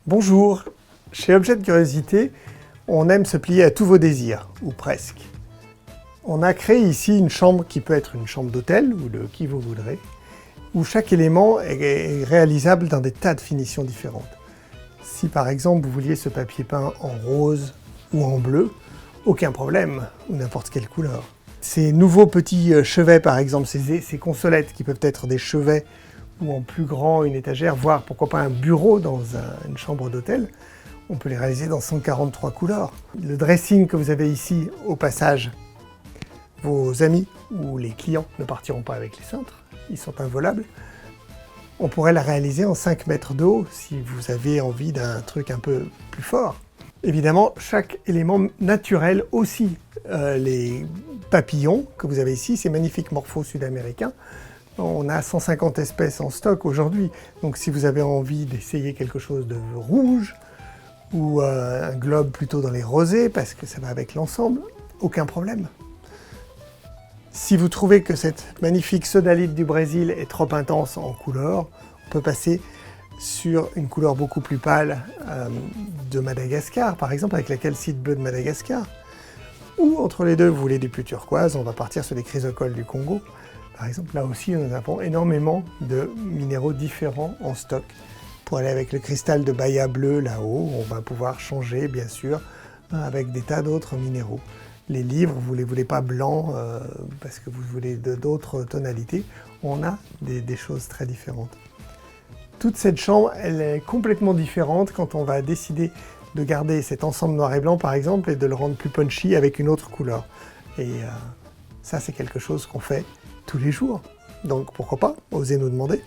Bonjour, chez Objet de Curiosité, on aime se plier à tous vos désirs, ou presque. On a créé ici une chambre qui peut être une chambre d'hôtel, ou de qui vous voudrez, où chaque élément est réalisable dans des tas de finitions différentes. Si par exemple vous vouliez ce papier peint en rose ou en bleu, aucun problème, ou n'importe quelle couleur. Ces nouveaux petits chevets par exemple, ces consolettes qui peuvent être des chevets ou en plus grand une étagère, voire pourquoi pas un bureau dans une chambre d'hôtel, on peut les réaliser dans 143 couleurs. Le dressing que vous avez ici, au passage, vos amis ou les clients ne partiront pas avec les cintres, ils sont involables. On pourrait la réaliser en 5 mètres de haut si vous avez envie d'un truc un peu plus fort. Évidemment, chaque élément naturel aussi. Les papillons que vous avez ici, ces magnifiques morphos sud-américains, on a 150 espèces en stock aujourd'hui. Donc si vous avez envie d'essayer quelque chose de rouge, ou un globe plutôt dans les rosés, parce que ça va avec l'ensemble, aucun problème. Si vous trouvez que cette magnifique sodalite du Brésil est trop intense en couleur, on peut passer sur une couleur beaucoup plus pâle de Madagascar, par exemple avec la calcite bleue de Madagascar. Ou entre les deux, vous voulez du plus turquoise, on va partir sur les chrysocoles du Congo. Par exemple, là aussi, nous avons énormément de minéraux différents en stock. Pour aller avec le cristal de Bahia bleu là-haut, on va pouvoir changer, bien sûr, avec des tas d'autres minéraux. Les livres, vous ne les voulez pas blancs parce que vous voulez d'autres tonalités. On a des choses très différentes. Toute cette chambre, elle est complètement différente quand on va décider de garder cet ensemble noir et blanc, par exemple, et de le rendre plus punchy avec une autre couleur. Et ça, c'est quelque chose qu'on fait tous les jours. Donc pourquoi pas, osez nous demander.